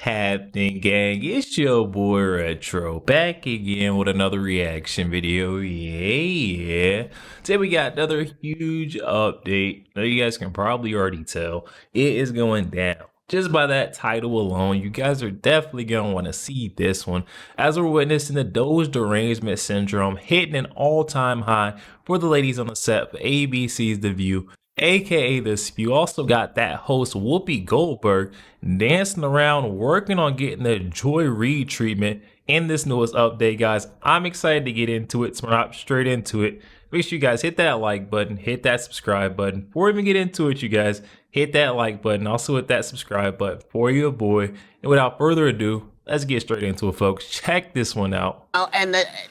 happening, gang? It's your boy Retro back again with another reaction video. Yeah. Today we got another huge update. Now you guys can probably already tell it is going down. Just by that title alone, you guys are definitely going to want to see this one, as we're witnessing the Doge derangement syndrome hitting an all-time high for the ladies on the set for ABC's The View, aka The Spew. Also got that host Whoopi Goldberg dancing around, working on getting the Joy Reid treatment in this newest update, guys. I'm excited to get into it, so we're not straight into it. Make sure you guys hit that like button, hit that subscribe button. Before we even get into it, you guys, hit that like button, also hit that subscribe button for your boy. And without further ado, let's get straight into it, folks. Check this one out.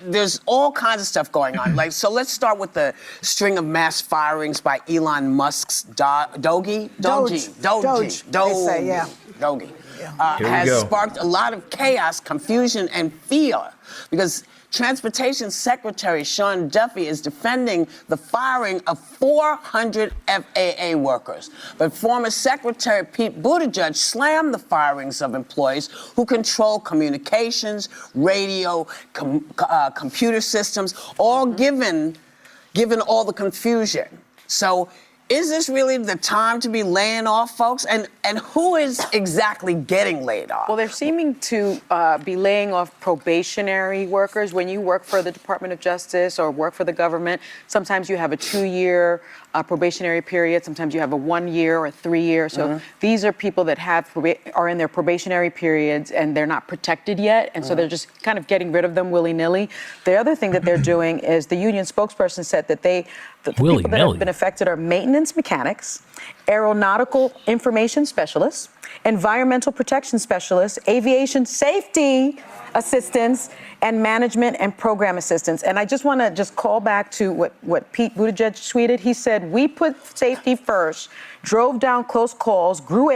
There's all kinds of stuff going on. So let's start with the string of mass firings by Elon Musk's Doge has sparked a lot of chaos, confusion, and fear, because Transportation Secretary Sean Duffy is defending the firing of 400 FAA workers. But former Secretary Pete Buttigieg slammed the firings of employees who control communications, radio, computer systems, all given all the confusion. So is this really the time to be laying off folks? And who is exactly getting laid off? Well, they're seeming to be laying off probationary workers. When you work for the Department of Justice or work for the government, sometimes you have a 2-year probationary period. Sometimes you have a 1-year or 3-year. So these are people that are in their probationary periods and they're not protected yet. And so they're just kind of getting rid of them willy-nilly. The other thing that they're doing is the union spokesperson said that the people that have been affected are maintenance mechanics, aeronautical information specialists, environmental protection specialists, aviation safety assistants, and management and program assistants. And I just want to call back to what Pete Buttigieg tweeted. He said, "We put safety first, drove down close calls, grew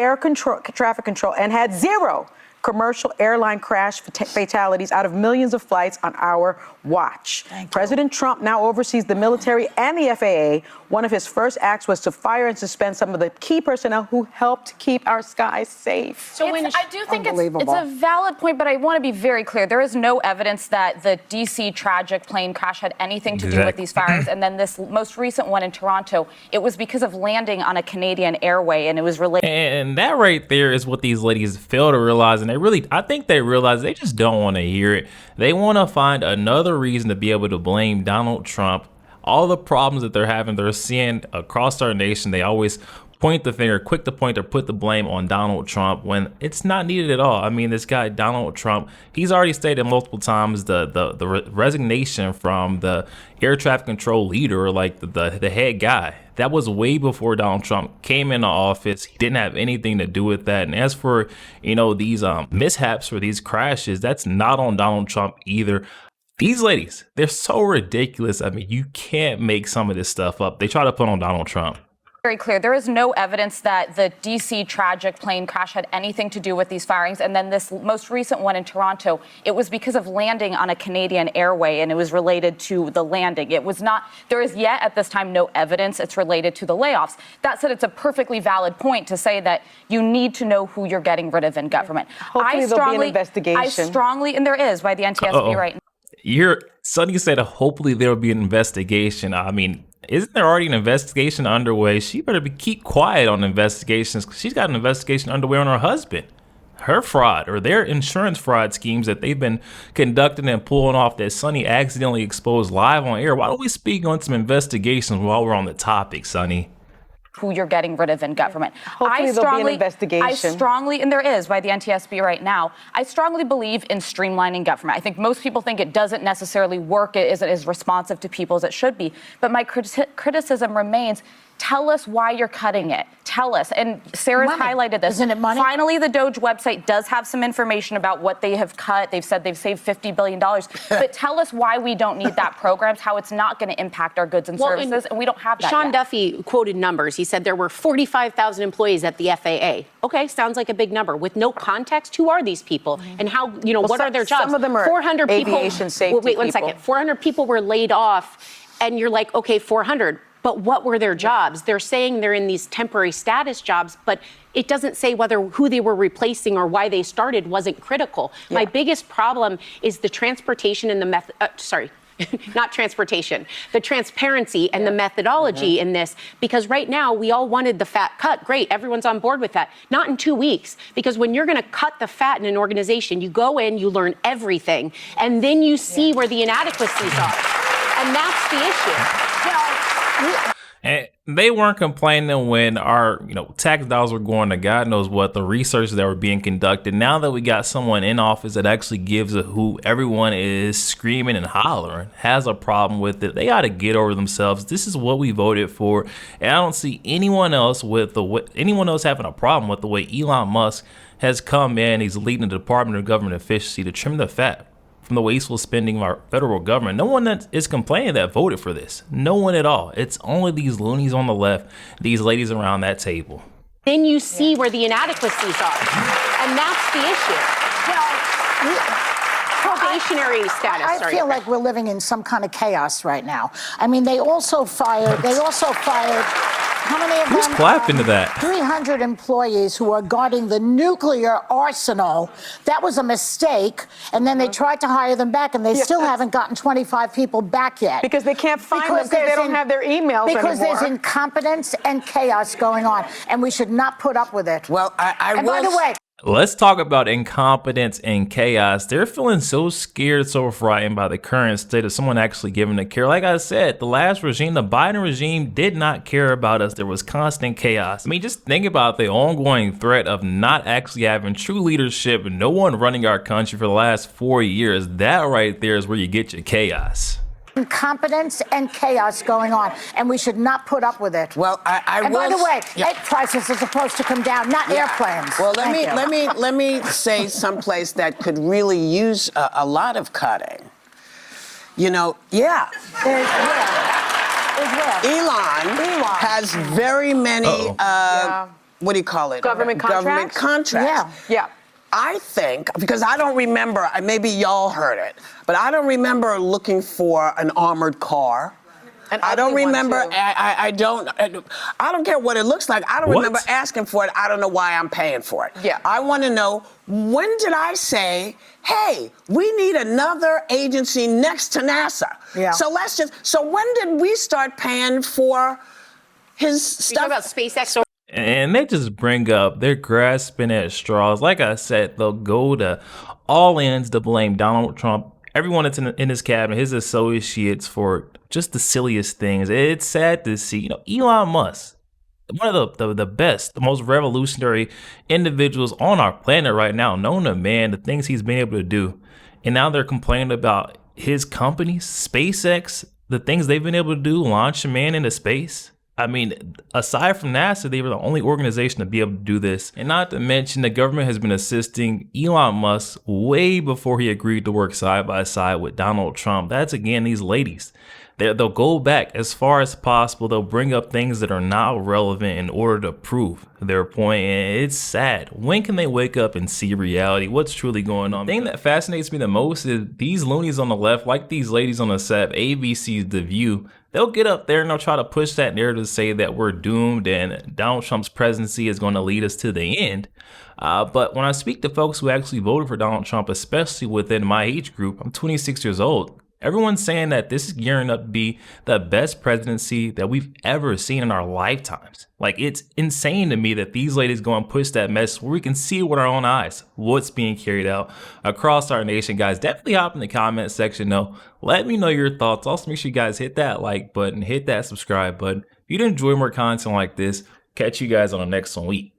traffic control, and had 0 commercial airline crash fatalities out of millions of flights on our watch." President Trump now oversees the military and the FAA. One of his first acts was to fire and suspend some of the key personnel who helped keep our skies safe. So I do think it's a valid point, but I want to be very clear. There is no evidence that the D.C. tragic plane crash had anything to do with these firings. And then this most recent one in Toronto, it was because of landing on a Canadian airway, and it was related. And that right there is what these ladies fail to realize. And I think they realize they just don't want to hear it. They want to find another reason to be able to blame Donald Trump. All the problems that they're seeing across our nation, they always point the finger, quick to point or put the blame on Donald Trump when it's not needed at all. I mean, this guy, Donald Trump, he's already stated multiple times the resignation from the air traffic control leader, like the head guy. That was way before Donald Trump came into office. He didn't have anything to do with that. And as for, these mishaps or these crashes, that's not on Donald Trump either. These ladies, they're so ridiculous. I mean, you can't make some of this stuff up. They try to put on Donald Trump. Very clear. There is no evidence that the D.C. tragic plane crash had anything to do with these firings. And then this most recent one in Toronto, it was because of landing on a Canadian airway, and it was related to the landing. It was not, there is yet at this time no evidence it's related to the layoffs. That said, it's a perfectly valid point to say that you need to know who you're getting rid of in government. Hopefully there'll be an investigation. And there is by the NTSB right now. Sonny said, hopefully there'll be an investigation. I mean, isn't there already an investigation underway? She better keep quiet on investigations. She's got an investigation underway on her husband, her fraud, or their insurance fraud schemes that they've been conducting and pulling off that Sonny accidentally exposed live on air. Why don't we speak on some investigations while we're on the topic, Sonny? Who you're getting rid of in government. Hopefully there'll be an investigation. And there is by the NTSB right now. I strongly believe in streamlining government. I think most people think it doesn't necessarily work, it isn't as responsive to people as it should be. But my criticism remains, tell us why you're cutting it. Tell us. And Sarah's highlighted this. Isn't it money? Finally, the Doge website does have some information about what they have cut. They've said they've saved $50 billion. But tell us why we don't need that programs, how it's not going to impact our goods and services, and we don't have that Sean yet. Duffy quoted numbers. He said there were 45,000 employees at the FAA. Okay, sounds like a big number. With no context, who are these people? And how, what are their jobs? Some of them are 400 aviation people, safety wait one second. 400 people were laid off, and you're like, okay, 400. but what were their jobs? They're saying they're in these temporary status jobs, but it doesn't say whether who they were replacing or why they started wasn't critical. My biggest problem is the transportation and the not transportation, the transparency and the methodology in this, because right now we all wanted the fat cut. Great, everyone's on board with that. Not in 2 weeks, because when you're going to cut the fat in an organization, you go in, you learn everything, and then you see where the inadequacies are. And that's the issue. And they weren't complaining when our, tax dollars were going to God knows what, the research that were being conducted. Now that we got someone in office that actually gives a hoot, everyone is screaming and hollering, has a problem with it. They got to get over themselves. This is what we voted for, and I don't see anyone else having a problem with the way Elon Musk has come in. He's leading the Department of Government Efficiency to trim the fat from the wasteful spending of our federal government. No one that is complaining that voted for this. No one at all. It's only these loonies on the left, these ladies around that table. Then you see where the inadequacies are. And that's the issue. Probationary status. I feel like we're living in some kind of chaos right now. I mean, they also fired, how many of Who's them? clapping to that? 300 employees who are guarding the nuclear arsenal. That was a mistake. And then they tried to hire them back, and they still haven't gotten 25 people back yet. Because they can't find them because they don't have their emails Because anymore. there's incompetence and chaos going on, and we should not put up with it. Well, And by the way, Let's talk about incompetence and chaos. They're feeling so scared, so frightened by the current state of someone actually giving a care. Like I said, the last regime, the Biden regime, did not care about us. There was constant chaos. I mean, just think about the ongoing threat of not actually having true leadership and no one running our country for the last 4 years. That right there is where you get your chaos. incompetence and chaos going on, and we should not put up with it. Well, and by the way, egg prices are supposed to come down, not airplanes. Well, let me say someplace that could really use a lot of cutting. Elon has very many what do you call it? Government contracts. Government contracts. Yeah. I think, because I don't remember, maybe y'all heard it, but I don't remember looking for an armored car. And I don't remember, I don't care what it looks like. I don't remember asking for it. I don't know why I'm paying for it. Yeah. I want to know, when did I say, hey, we need another agency next to NASA? Yeah. So when did we start paying for his stuff? You talk about SpaceX. And they just bring up, they're grasping at straws. Like I said, they'll go to all ends to blame Donald Trump, everyone that's in his cabinet, his associates, for just the silliest things. It's sad to see, Elon Musk, one of the best, the most revolutionary individuals on our planet right now, known to man, the things he's been able to do. And now they're complaining about his company, SpaceX, the things they've been able to do, launch a man into space. I mean, aside from NASA, they were the only organization to be able to do this. And not to mention, the government has been assisting Elon Musk way before he agreed to work side by side with Donald Trump. That's, again, these ladies. They'll go back as far as possible. They'll bring up things that are not relevant in order to prove their point. And it's sad. When can they wake up and see reality? What's truly going on? The thing that fascinates me the most is these loonies on the left, like these ladies on the set, ABC's The View, they'll get up there and they'll try to push that narrative to say that we're doomed and Donald Trump's presidency is going to lead us to the end. But when I speak to folks who actually voted for Donald Trump, especially within my age group, I'm 26 years old. Everyone's saying that this is gearing up to be the best presidency that we've ever seen in our lifetimes. Like, it's insane to me that these ladies go and push that message where we can see with our own eyes what's being carried out across our nation. Guys, definitely hop in the comment section though. Let me know your thoughts. Also, make sure you guys hit that like button, hit that subscribe button. If you enjoy more content like this, catch you guys on the next one week.